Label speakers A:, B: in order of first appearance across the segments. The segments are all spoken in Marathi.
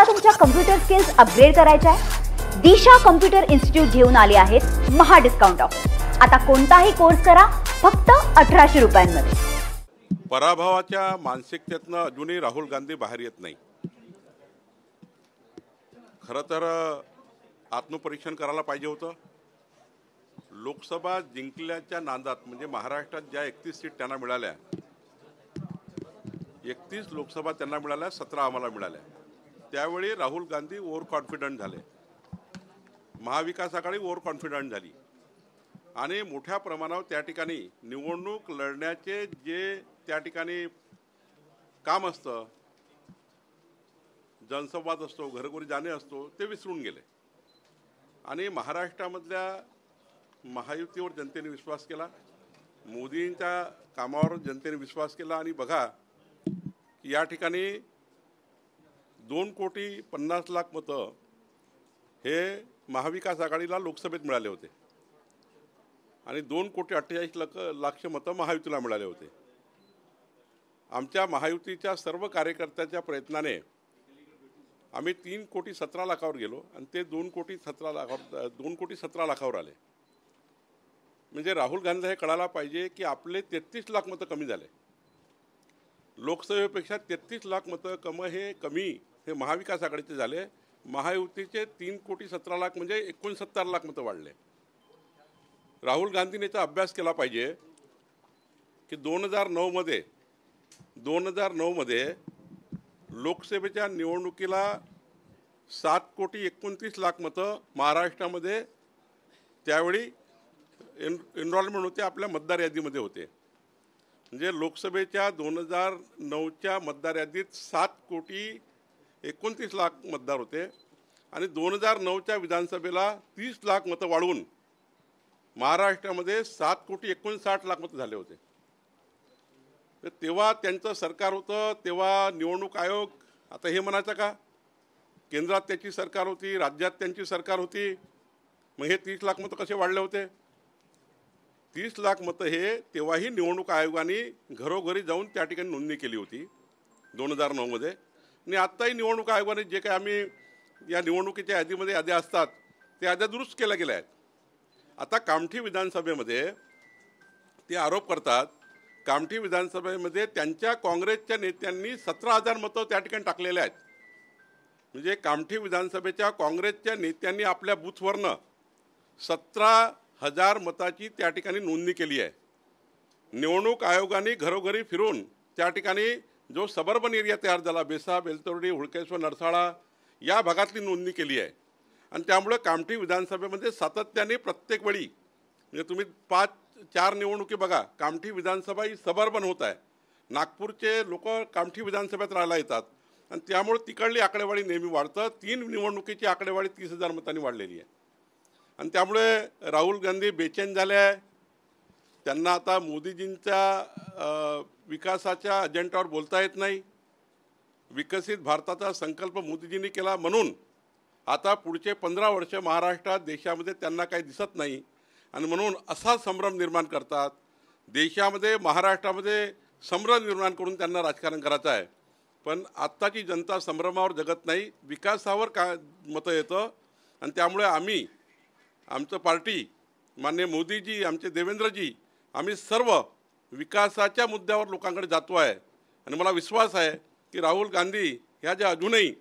A: तुम्हाला तुमच्या कम्प्युटर स्किल्स अपग्रेड करायच्या आहे? दिशा कम्प्युटर इन्स्टिट्यूट घेऊन आले आहेत महा डिस्काउंट ऑफर। आता कोणताही कोर्स करा फक्त 1800 रुपयांमध्ये।
B: पराभवाच्या मानसिकतेतनं अजूनही राहुल गांधी बाहेर येत नाही। खरं तर आत्मपरीक्षण करायला पाहिजे होतं। लोकसभा जिंकल्याच्या नादात म्हणजे महाराष्ट्रात ज्या 31 सीट त्यांना मिळाल्या, 31 लोकसभा त्यांना मिळाल्या, 17 आम्हाला मिळाल्या। त्यावेळी राहुल गांधी ओव्हर कॉन्फिडंट झाले, महाविकास आघाडी ओव्हर कॉन्फिडंट झाली आणि मोठ्या प्रमाणावर त्या ठिकाणी निवडणूक लढण्याचे जे त्या ठिकाणी काम असतं, जनसंवाद असतो, घरोघरी जाणे असतो, ते विसरून गेले आणि महाराष्ट्रामधल्या महायुतीवर जनतेने विश्वास केला, मोदींच्या कामावर जनतेने विश्वास केला आणि बघा या ठिकाणी 2,50,00,000 मतं हे महाविकास आघाडीला लोकसभेत मिळाले होते आणि 2,48,00,000 मतं महायुतीला मिळाले होते। आमच्या महायुतीच्या सर्व कार्यकर्त्यांच्या प्रयत्नाने आम्ही 3,17,00,000वर गेलो आणि ते 2,17,00,000वर आले। म्हणजे राहुल गांधी हे कळायला पाहिजे की आपले 33 लाख मतं कमी झाले, लोकसभेपेक्षा 33 लाख मतं कमी हे महाविकास आघाडीचे झाले। महायुतीचे 3,17,00,000 म्हणजे 69 लाख मतं वाढले। राहुल गांधीने याचा अभ्यास केला पाहिजे की 2009 मध्ये लोकसभेच्या निवडणुकीला 7,29,00,000 मतं महाराष्ट्रामध्ये त्यावेळी एनरोलमेंट होते, आपल्या मतदार यादीमध्ये होते। म्हणजे लोकसभेच्या 2009च्या मतदार यादीत 7,29,00,000 मतदार होते आणि 2009च्या विधानसभेला 30 लाख मतं वाढवून महाराष्ट्रामध्ये 7,59,00,000 मतं झाले होते। तेव्हा त्यांचं सरकार होतं, तेव्हा निवडणूक आयोग आता हे म्हणायचं का केंद्रात त्याची सरकार होती, राज्यात त्यांची सरकार होती, मग हे 30 लाख मतं कसे वाढले होते? 30 लाख मतं हे तेव्हाही निवडणूक आयोगाने घरोघरी जाऊन त्या ठिकाणी नोंदणी केली होती 2009 मध्ये आणि आत्ताही निवडणूक आयोगाने जे काही आम्ही या निवडणुकीच्या यादीमध्ये याद्या असतात त्या याद्या दुरुस्त केल्या गेल्या आहेत। आता कामठी विधानसभेमध्ये ते आरोप करतात, कामठी विधानसभेमध्ये त्यांच्या काँग्रेसच्या नेत्यांनी 17,000 मतं त्या ठिकाणी टाकलेले आहेत। म्हणजे कामठी विधानसभेच्या काँग्रेसच्या नेत्यांनी आपल्या बूथवरनं 17,000 मताची त्या ठिकाणी नोंदणी केली आहे। निवडणूक आयोगाने घरोघरी फिरून त्या ठिकाणी जो सबर्बन एरिया तयार झाला, बेसा, बेलतर्डी, हुडकेश्वर, नरसाळा या भागातली नोंदणी केली आहे आणि त्यामुळे कामठी विधानसभेमध्ये सातत्याने प्रत्येक वेळी म्हणजे तुम्ही 5-4 निवडणुकी बघा, कामठी विधानसभा ही सबर्बन होत आहे। नागपूरचे लोक कामठी विधानसभेत राहायला येतात आणि त्यामुळे तिकडली आकडेवारी नेहमी वाढतं। 3 निवडणुकीची आकडेवारी 30,000 मतांनी वाढलेली आहे आणि त्यामुळे राहुल गांधी बेचैन झाले आहे। त्यांना आता मोदीजींच्या विकासाच्या अजेंड्यावर बोलता येत नाही। विकसित भारताचा संकल्प मोदीजींनी केला म्हणून आता पुढचे 15 वर्ष महाराष्ट्रात देशामध्ये त्यांना काही दिसत नाही आणि म्हणून असा संभ्रम निर्माण करतात। देशामध्ये महाराष्ट्रामध्ये संभ्रम निर्माण करून त्यांना राजकारण करायचं आहे, पण आत्ताची जनता संभ्रमावर जगत नाही, विकासावर मतं येतं आणि त्यामुळे आमचं पार्टी माननीय मोदीजी, आमचे देवेंद्रजी, आम्ही सर्व विकासाच्या मुद्द्यावर लोकांकडे जातो आहे आणि मला विश्वास आहे की राहुल गांधी ह्या ज्या अजूनही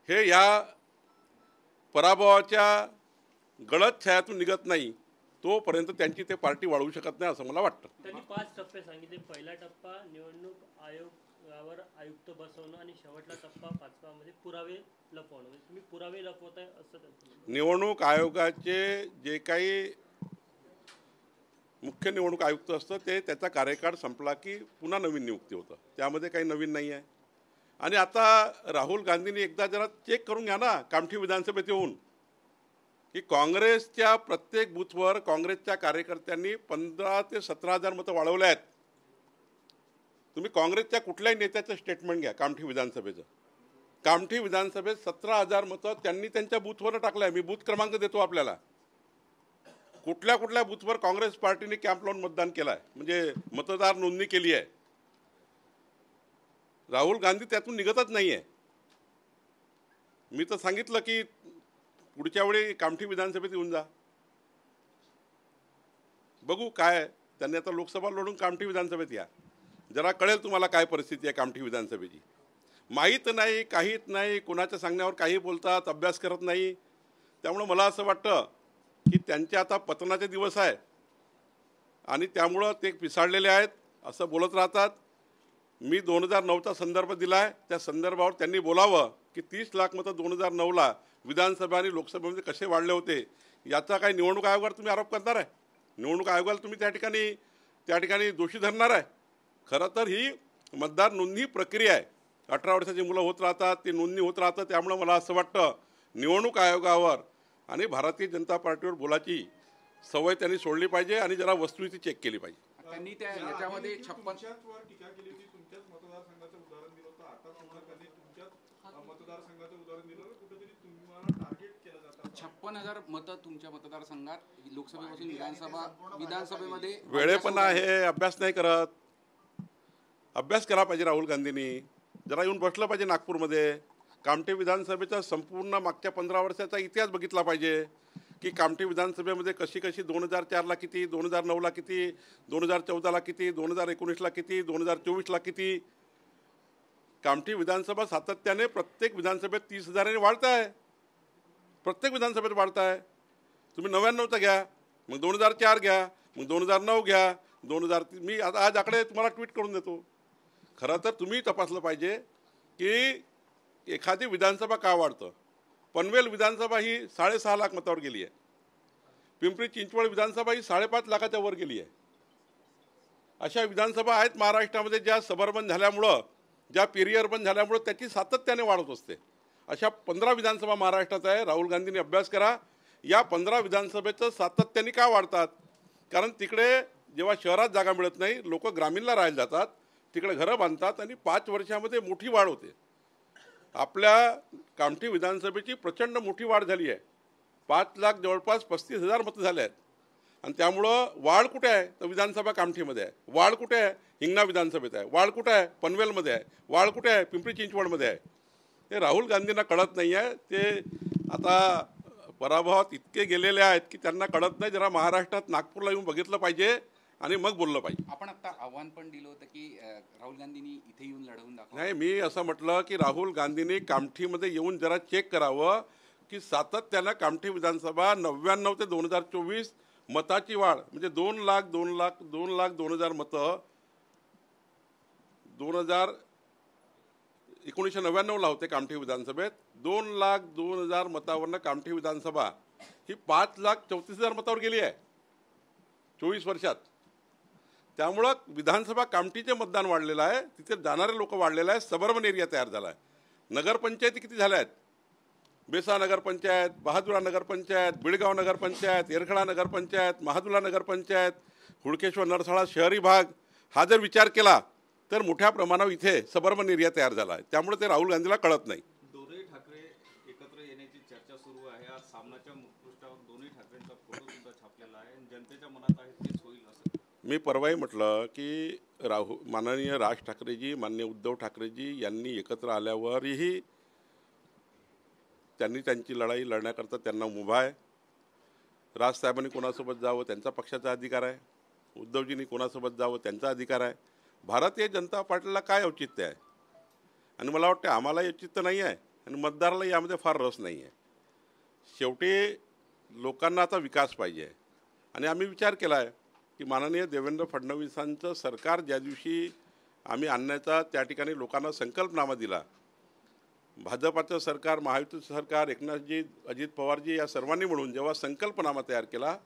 B: हे या पराभवाच्या गडद छायातून निघत नाही तोपर्यंत त्यांची ते पार्टी वाढवू शकत नाही असं मला वाटतं।
C: त्यांनी 5 टप्पे सांगितले, पहिला टप्पा निवडणूक आयोगावर आयुक्त बसवणं आणि शेवटला टप्पा 5वा मध्ये पुरावे लपवणं। म्हणजे तुम्ही पुरावे लपवताय असं
B: निवडणूक आयोगाचे जे काही मुख्य निवडणूक आयुक्त असतं ते त्याचा कार्यकाळ संपला की पुन्हा नवीन नियुक्ती होतं, त्यामध्ये काही नवीन नाही आहे। आणि आता राहुल गांधींनी एकदा जरा चेक करून घ्या ना कामठी विधानसभेत येऊन की काँग्रेसच्या प्रत्येक बूथवर काँग्रेसच्या कार्यकर्त्यांनी 15,000 ते 17,000 मतं वाढवले आहेत। तुम्ही काँग्रेसच्या कुठल्याही नेत्याचं स्टेटमेंट घ्या कामठी विधानसभेचं, कामठी विधानसभेत 17,000 मतं त्यांनी त्यांच्या बूथवर टाकलं आहे। मी बूथ क्रमांक देतो आपल्याला, कुठल्या बूथवर काँग्रेस पार्टीने कॅम्प लावून मतदान केलं आहे, म्हणजे मतदार नोंदणी केली आहे। राहुल गांधी त्यातून निघतच नाही आहे। मी तर सांगितलं की पुढच्या वेळी कामठी विधानसभेत येऊन जा, बघू काय. त्यांनी आता लोकसभा लढून कामठी विधानसभेत या, जरा कळेल तुम्हाला काय परिस्थिती आहे कामठी विधानसभेची. माहीत नाही, काहीच नाही, कोणाच्या सांगण्यावर काही बोलतात, अभ्यास करत नाही. त्यामुळं मला असं वाटतं की त्यांचे आता पतनाचे दिवस आहे आणि त्यामुळं ते पिसाळलेले आहेत असं बोलत राहतात. मी 2009चा संदर्भ दिला आहे, त्या संदर्भावर त्यांनी बोलावं की 30 लाख मतं 2009ला विधानसभा आणि लोकसभेमध्ये कसे वाढले होते, याचा काही निवडणूक आयोगावर तुम्ही आरोप करणार आहे? निवडणूक आयोगाला तुम्ही त्या ठिकाणी दोषी धरणार आहे? खरं तर ही मतदार नोंदणी प्रक्रिया आहे. 18 वर्षाची मुलं होत राहतात, ती नोंदणी होत राहतं. त्यामुळं मला असं वाटतं निवडणूक आयोगावर आणि भारतीय जनता पार्टीवर बोलाची सवय त्यांनी सोडली पाहिजे आणि जरा वस्तुस्थिती चेक केली पाहिजे.
D: त्यांनी त्या याच्यामध्ये 56
E: टीका केली होती, तुमच्याच मतदारसंघाचं उदाहरण दिलं होतं. आता तुम्हाला त्यांनी तुमच्याच मतदारसंघाचं उदाहरण दिलं, कुठेतरी तुम्हाला टार्गेट केलं जातं.
D: 56,000 मतं तुमच्या मतदारसंघात लोकसभेपासून विधानसभेमध्ये
B: वेळेपण आहे, अभ्यास नाही करत. अभ्यास केला पाहिजे राहुल गांधींनी, जरा येऊन बसलं पाहिजे नागपूरमध्ये. कामठी विधानसभेचा संपूर्ण मागच्या 15 वर्षाचा इतिहास बघितला पाहिजे की कामठी विधानसभेमध्ये कशी 2004ला किती, 2009ला किती, 2014ला किती, 2019ला किती, 2024ला किती. कामठी विधानसभा सातत्याने प्रत्येक विधानसभेत 30,000ने वाढत आहे, प्रत्येक विधानसभेत वाढत आहे. तुम्ही 99चा घ्या, मग 2004 घ्या, मग 2009 घ्या, 2003. मी आता आज आकडे तुम्हाला ट्विट करून देतो. खरं तर तुम्ही तपासलं पाहिजे की एखादी विधानसभा का वाढतं. पनवेल विधानसभा ही 6.5 लाख मतावर गेली आहे. पिंपरी चिंचवड विधानसभा ही 5.5 लाखाच्या वर गेली आहे. अशा विधानसभा आहेत महाराष्ट्रामध्ये ज्या सबअर्बन झाल्यामुळं, ज्या पेरिअर्बन झाल्यामुळं त्याची सातत्याने वाढत असते. अशा 15 विधानसभा महाराष्ट्रात आहे. राहुल गांधींनी अभ्यास करा, या 15 विधानसभेचं सातत्याने का वाढतात. कारण तिकडे जेव्हा शहरात जागा मिळत नाही, लोक ग्रामीणला राहायला जातात, तिकडे घरं बांधतात आणि 5 वर्षामध्ये मोठी वाढ होते. आपल्या कामठी विधानसभेची प्रचंड मोठी वाढ झाली आहे. 5 लाख जवळपास 35,000 मतं झाले आहेत. आणि त्यामुळं वाढ कुठे आहे तर विधानसभा कामठीमध्ये आहे. वाढ कुठे आहे हिंगणा विधानसभेत आहे. वाढ कुठे आहे पनवेलमध्ये आहे. वाढ कुठे आहे पिंपरी चिंचवडमध्ये आहे. हे राहुल गांधींना कळत नाही आहे. ते आता पराभवात इतके गेलेले आहेत की त्यांना कळत नाही. जरा महाराष्ट्रात नागपूरला येऊन बघितलं पाहिजे आणि मग बोललं पाहिजे.
D: आपण आता आव्हान पण दिलं होतं की राहुल गांधींनी इथे येऊन लढवून दाखवा.
B: नाही, मी असं म्हटलं की राहुल गांधींनी कामठीमध्ये येऊन जरा चेक करावं की सातत्यानं कामठी विधानसभा 99 ते 2024 मताची वाढ म्हणजे 2,00,000 मतं 1999ला होते कामठी विधानसभेत. 2,02,000 मतावरनं कामठी विधानसभा ही 5,34,000 मतावर गेली आहे 24 वर्षात. त्यामुळं विधानसभा कामठीचे मतदान वाढलेलं आहे, तिथे जाणारे लोक वाढलेले आहेत. सबअर्बन एरिया तयार झाला आहे. नगरपंचायती किती झाल्या आहेत? बेसा नगरपंचायत, बहादुरा नगरपंचायत, बिडगाव नगरपंचायत, येरखडा नगरपंचायत, महादुला नगरपंचायत, हुडकेश्वर नरसाळा शहरी भाग, हा जर विचार केला तर मोठ्या प्रमाणावर इथे सबअर्बन एरिया तयार झाला आहे. त्यामुळे ते राहुल गांधीला कळत नाही.
E: दोन्ही ठाकरे एकत्र येण्याची चर्चा सुरू आहे. आज सामनाच्या मुखपृष्ठावर दोन्ही ठाकरेंचा फोटो सुद्धा छापलेला आहे. जनतेच्या मनात आहे तेच होईल असं
B: मी परवाही म्हटलं की माननीय राज ठाकरेजी, माननीय उद्धव ठाकरेजी यांनी एकत्र आल्यावरही त्यांनी त्यांची लढाई लढण्याकरता त्यांना उभा आहे. राजसाहेबांनी कोणासोबत जावं त्यांचा पक्षाचा अधिकार आहे. उद्धवजींनी कोणासोबत जावं त्यांचा अधिकार आहे. भारतीय जनता पार्टीला काय औचित्य आहे आणि मला वाटतं आम्हाला औचित्य नाही आहे आणि मतदाराला यामध्ये फार रस नाही आहे. शेवटी लोकांना आता विकास पाहिजे आहे आणि आम्ही विचार केला आहे की माननीय देवेंद्र फडणवीसांचं सरकार ज्या दिवशी आम्ही आणण्याचा त्या ठिकाणी लोकांना संकल्पनामा दिला, भाजपाचं सरकार, महायुतीचं सरकार, एकनाथजी, अजित पवारजी या सर्वांनी मिळून जेव्हा संकल्पनामा तयार केला,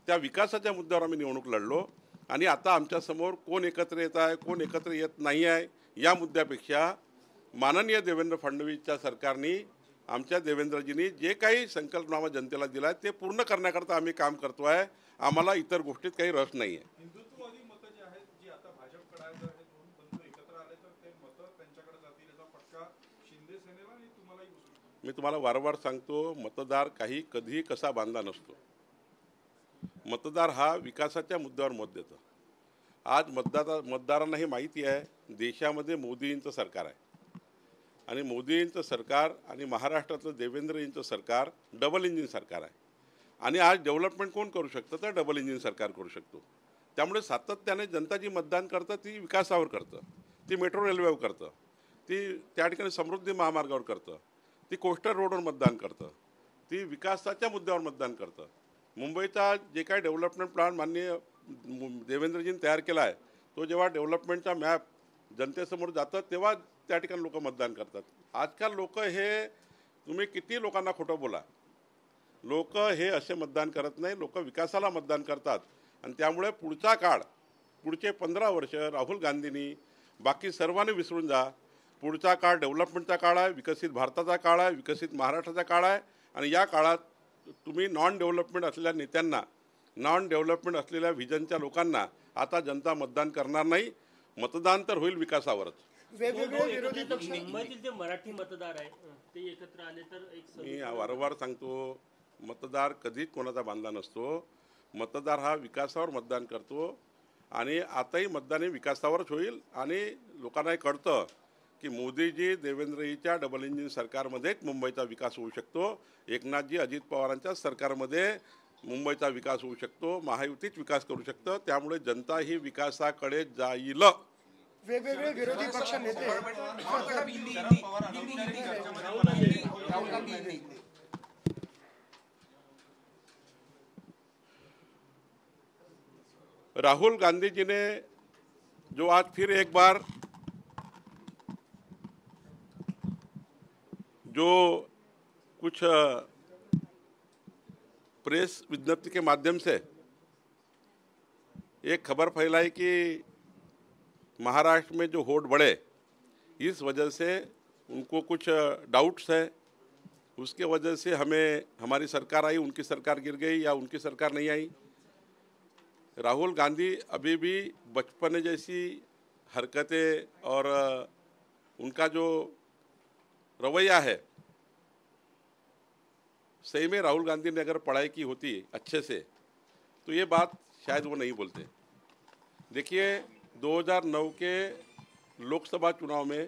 B: त्या विकासाच्या मुद्द्यावर आम्ही निवडणूक लढलो. आणि आता आमच्यासमोर कोण एकत्र येत आहे, कोण एकत्र येत नाही आहे या मुद्द्यापेक्षा माननीय देवेंद्र फडणवीसच्या सरकारने, आमच्या देवेंद्रजींनी जे काही संकल्पनामा जनतेला दिला आहे ते पूर्ण करण्याकरता आम्ही काम करतो आहे. आम्हाला इतर गोष्टीत काही रस नाही आहे.
E: हिंदुत्ववादी मतं जी आहेत, जी आता भाजपकडे आहेत, जर हे दोन बंधू एकत्र आले तर ते मतं त्यांच्याकडे जातील याचा फटका शिंदे सेनेला आणि तुम्हालाही बसू शकतो.
B: मी तुम्हाला वारंवार सांगतो, मतदार कधीही कसा बांधला नसतो. मतदार हा विकासाच्या मुद्द्यावर मत देतं. आज मतदारांना हे माहिती आहे देशामध्ये मोदींचं सरकार आहे आणि मोदींचं सरकार आणि महाराष्ट्रातलं देवेंद्रजींचं सरकार डबल इंजिन सरकार आहे आणि आज डेव्हलपमेंट कोण करू शकतं तर डबल इंजिन सरकार करू शकतो. त्यामुळे सातत्याने जनता जी मतदान करतं ती विकासावर करतं, ती मेट्रो रेल्वेवर करतं, ती त्या ठिकाणी समृद्धी महामार्गावर करतं, ती कोस्टल रोडवर मतदान करतं, ती विकासाच्या मुद्द्यावर मतदान करतं. मुंबईचा जे काही डेव्हलपमेंट प्लॅन माननीय देवेंद्रजींनी तयार केला आहे तो जेव्हा डेव्हलपमेंटचा मॅप जनतेसमोर जातं तेव्हा त्या ठिकाणी लोक मतदान करतात. आजकाल लोक हे तुम्ही किती लोकांना खोटं बोला, लोक हे असे मतदान करत नाही, लोक विकासाला मतदान करतात. आणि त्यामुळे पुढचा काळ, पुढचे 15 वर्ष राहुल गांधींनी बाकी सर्वांनी विसरून जा. पुढचा काळ डेव्हलपमेंटचा काळ आहे, विकसित भारताचा काळ आहे, विकसित महाराष्ट्राचा काळ आहे. आणि या काळात तुम्ही नॉन डेव्हलपमेंट असलेल्या नेत्यांना, नॉन डेव्हलपमेंट असलेल्या व्हिजनच्या लोकांना आता जनता मतदान करणार नाही. मतदान तर होईल विकासावरच.
C: मुंबईतील जे मराठी मतदार आहे ते एकत्र आले तर एक
B: मी वारंवार सांगतो, मतदार कधीच कोणाचा बांधला नसतो. मतदार हा विकासावर मतदान करतो आणि आताही मतदान हे विकासावरच होईल. आणि लोकांनाही कळतं की मोदीजी देवेंद्रजीच्या डबल इंजिन सरकारमध्येच मुंबईचा विकास होऊ शकतो. एकनाथजी अजित पवारांच्या सरकारमध्ये मुंबईचा विकास होऊ शकतो, महायुतीच विकास करू शकतं. त्यामुळे जनता ही विकासाकडे जाईल.
F: वेगवेगळे विरोधी पक्ष नेते
B: राहुल गांधी जी ने जो आज फिर एक बार जो कुछ प्रेस विज्ञप्ति के माध्यम से एक खबर फैलाई कि महाराष्ट्र में जो वोट बढ़े इस वजह से उनको कुछ डाउट्स है, उसके वजह से हमें हमारी सरकार आई, उनकी सरकार गिर गई या उनकी सरकार नहीं आई. राहुल गांधी अभी भी बचपन जैसी हरकतें और उनका जो रवैया है, सही में राहुल गांधी ने अगर पढ़ाई की होती अच्छे से तो ये बात शायद वो नहीं बोलते. देखिए 2009 के लोकसभा चुनाव में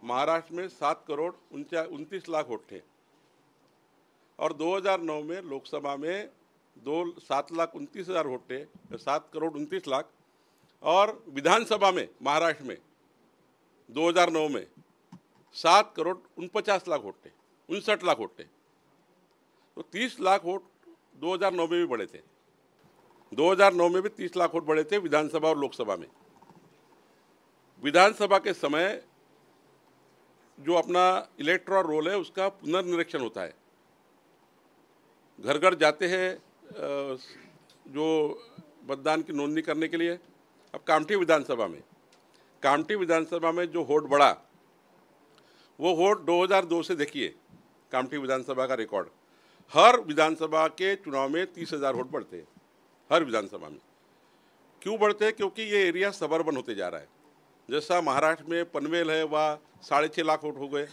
B: महाराष्ट्र में 7 करोड़ 29 लाख वोट थे और 2009 में लोकसभा में 7,29,000 वोट थे, 7 करोड़ 29 लाख. और विधानसभा में महाराष्ट्र में 2009 में 7 करोड़ 49 लाख वोट थे, 59 लाख वोट थे. तो 30 लाख वोट 2009 में भी बढ़े थे. 2009 में भी 30 लाख वोट बढ़े थे विधानसभा और लोकसभा में. विधानसभा के समय जो अपना इलेक्टोरल रोल है उसका पुनर्निरीक्षण होता है. घर घर जाते हैं जो मतदान की नोंदनी करने के लिए. अब कामठी विधानसभा में जो वोट बढ़ा वो वोट 2002 से देखिए कामठी विधानसभा का रिकॉर्ड. हर विधानसभा के चुनाव में 30,000 वोट बढ़ते हैं, हर विधानसभा में. क्यों बढ़ते हैं? क्योंकि ये एरिया सबर्बन होते जा रहा है. जैसा महाराष्ट्र में पनवेल है वहाँ 6.5 लाख वोट हो गए,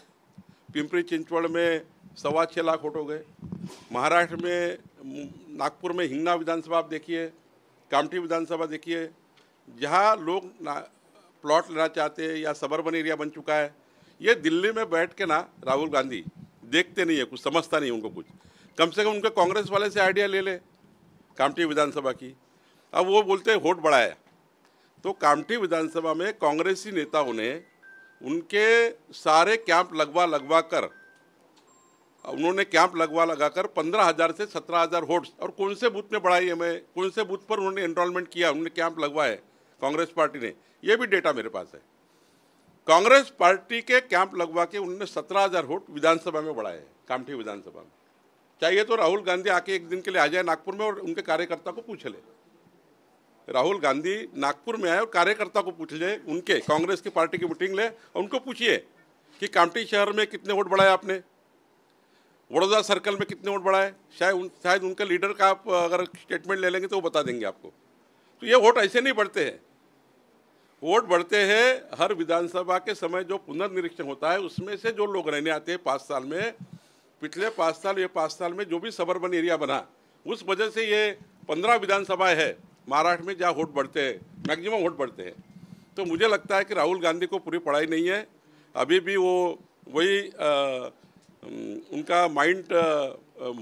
B: पिंपरी चिंचवड़ में 6.25 लाख वोट हो गए. महाराष्ट्र में नागपुर में हिंगना विधानसभा आप देखिए, कामठी विधानसभा देखिए, जहाँ लोग प्लॉट लेना चाहते हैं या सबर्बन एरिया बन चुका है. ये दिल्ली में बैठ के ना राहुल गांधी देखते नहीं है, कुछ समझता नहीं उनको कुछ. कम से कम उनके कांग्रेस वाले से आइडिया ले ले कामठी विधानसभा की. अब वो बोलते हैं वोट बढ़ाया. तो कामठी विधानसभा में कांग्रेसी नेताओं ने उनके सारे कैंप लगवा कर उन्होंने कैंप लगाकर 15,000 से 17,000 वोट्स. और कौन से बूथ में बढ़ाई है, मैं कौन से बूथ पर उन्होंने एनरोलमेंट किया, उन्होंने कैंप लगवाए कांग्रेस पार्टी ने, ये भी डेटा मेरे पास है. कांग्रेस पार्टी के कैंप लगवा के उन्होंने 17,000 वोट विधानसभा में बढ़ाए कामठी विधानसभा में. चाहिए तो राहुल गांधी आके एक दिन के लिए आ जाए नागपुर में और उनके कार्यकर्ता को पूछ ले. राहुल गांधी नागपुर में आए और कार्यकर्ता को पूछ ले, उनके कांग्रेस की पार्टी की मीटिंग ले और उनको पूछिए कि कामठी शहर में कितने वोट बढ़ाए आपने, वडोदरा सर्कल में कितने वोट बढ़ाए. शायद उनके लीडर का आप अगर स्टेटमेंट ले लेंगे तो वो बता देंगे आपको. तो ये वोट ऐसे नहीं बढ़ते हैं. वोट बढ़ते हैं हर विधानसभा के समय जो पुनर्निरीक्षण होता है उसमें से जो लोग रहने आते हैं 5 साल में, पिछले 5 साल ये 5 साल में जो भी सबर्बन एरिया बना उस वजह से ये 15 विधानसभाएं है महाराष्ट्र में जहाँ वोट बढ़ते हैं, मैक्सिमम वोट बढ़ते हैं. तो मुझे लगता है कि राहुल गांधी को पूरी पढ़ाई नहीं है. अभी भी वो वही उनका माइंड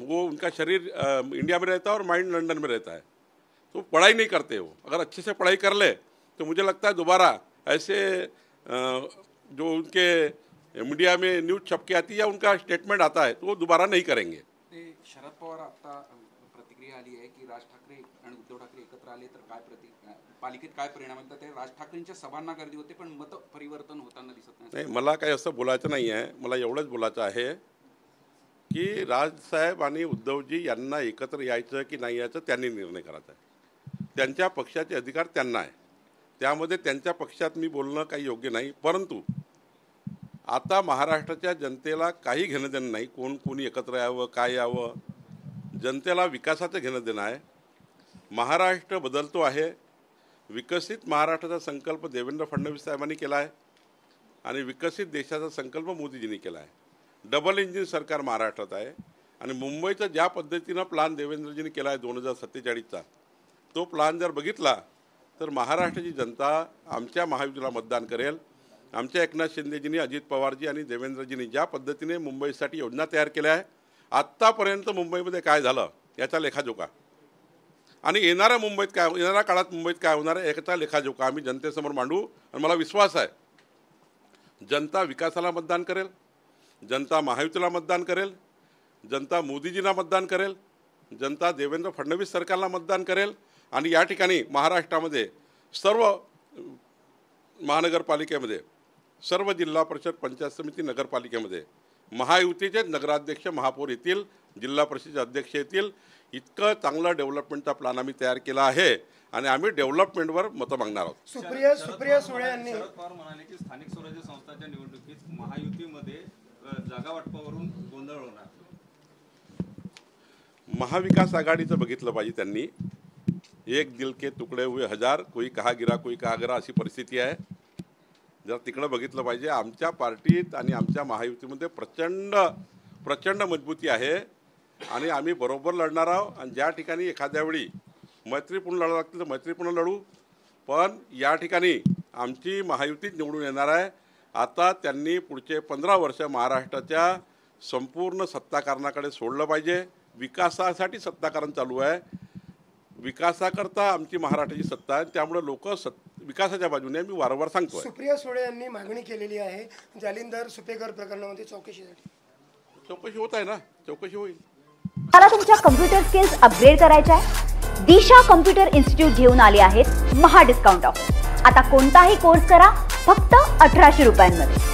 B: वो उनका शरीर इंडिया में रहता है और माइंड लंदन में रहता है, तो पढ़ाई नहीं करते वो। अगर अच्छे से पढ़ाई कर ले तो मुझे लगता है दोबारा ऐसे जो उनके मीडिया में न्यूज छपके आती है या उनका स्टेटमेंट आता है तो वो दोबारा नहीं करेंगे।
D: ते शरद पवार आता प्रतिक्रिया आली आहे की राज ठाकरे आणि उद्धव ठाकरे एकत्र आले तर काय पालिकेत काय परिणाम होतात? ते राज ठाकरेंच्या सभांना गर्दी होते पण मत परिवर्तन होताना दिसत नाही।
B: मला काही असं बोलायचं नाही आहे, मला एवढंच बोलायचं आहे की राजसाहेब आणि उद्धवजी यांना एकत्र यायचं की नाही यायचं त्यांनी निर्णय करायचा आहे। त्यांच्या पक्षाचे अधिकार त्यांना आहे, त्यामध्ये त्यांच्या पक्षात मी बोलणं काही योग्य नाही। परंतु आता महाराष्ट्राच्या जनतेला काही घेणं देणं नाही, कोणी एकत्र यावं काय यावं, जनतेला विकासाचं घेणं देणं आहे। महाराष्ट्र बदलतो आहे, विकसित महाराष्ट्राचा संकल्प देवेंद्र फडणवीस साहेबांनी केला आहे आणि विकसित देशाचा संकल्प मोदीजींनी केला आहे। डबल इंजिन सरकार महाराष्ट्रात आहे आणि मुंबईचा ज्या पद्धतीनं प्लान देवेंद्रजींनी केला आहे 2047चा, तो प्लान जर बघितला तर महाराष्ट्राची जनता आमच्या महायुतीला मतदान करेल। आमच्या एकनाथ शिंदेजींनी, अजित पवारजी आणि देवेंद्रजींनी ज्या पद्धतीने मुंबईसाठी योजना तयार केल्या आहे, आत्तापर्यंत मुंबईमध्ये काय झालं याचा लेखाजोखा आणि येणाऱ्या काळात मुंबईत काय होणार आहे याचा लेखाजोखा आम्ही जनतेसमोर मांडू आणि मला विश्वास आहे जनता विकासाला मतदान करेल, जनता महायुतीला मतदान करेल, जनता मोदीजींना मतदान करेल, जनता देवेंद्र फडणवीस सरकारला मतदान करेल आणि या ठिकाणी महाराष्ट्रामध्ये सर्व महानगरपालिकेमध्ये, सर्व जिल्हा परिषद, पंचायत समिती, नगरपालिकेमध्ये महायुतीचे नगराध्यक्ष, महापौर येतील, जिल्हा परिषदेचे अध्यक्ष येतील। इतकं चांगला डेव्हलपमेंटचा प्लॅन आम्ही तयार केला आहे आणि आम्ही डेव्हलपमेंटवर मतं मागणार आहोत।
F: सुप्रिया सुळे यांनी
E: शरद पवार म्हणाले की स्थानिक स्वराज्य संस्थांच्या निवडणुकीत महायुतीमध्ये जागा वाटपावरून गोंधळ होणार।
B: महाविकास आघाडीचं बघितलं पाहिजे त्यांनी, एक दिल के तुकडे हुए हजार, कोई कहा गिरा कोई कहा गिरा अशी परिस्थिती आहे। जर तिकडे बघितलं पाहिजे, आमच्या पार्टीत आणि आमच्या महायुतीमध्ये प्रचंड मजबूती आहे आणि आम्ही बरोबर लढणार आहोत आणि ज्या ठिकाणी एखाद्या वेळी मैत्रीपूर्ण लढावं लागतं तर मैत्रीपूर्ण लढू, पण या ठिकाणी आमची महायुतीच निवडून येणार आहे। आता त्यांनी पुढचे 15 वर्ष महाराष्ट्राच्या संपूर्ण सत्ताकारणाकडे सोडलं पाहिजे। विकासासाठी सत्ताकारण चालू आहे, विकासाकरता आमची महाराष्ट्राची सत्ता आहे, त्यामुळे लोक विकासाच्या बाजूने मी वारंवार सांगतोय।
F: सुप्रिया सुळे यांनी मागणी केलेली आहे जालिंदर सुपेकर प्रकरणामध्ये चौकशीसाठी।
B: चौकशी होत आहे ना, चौकशी होईल।
A: मला तुमच्या कम्प्युटर स्किल्स अपग्रेड करायच्या आहे? दिशा कम्प्युटर इन्स्टिट्यूट घेऊन आले आहेत महा डिस्काउंट ऑफर। आता कोणताही कोर्स करा फक्त 1800 रुपयांमध्ये।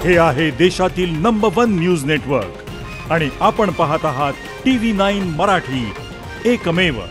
G: हे आहे देशातील नंबर 1 न्यूज नेटवर्क आणि आपण पाहत आहात TV9 मराठी, एकमेव।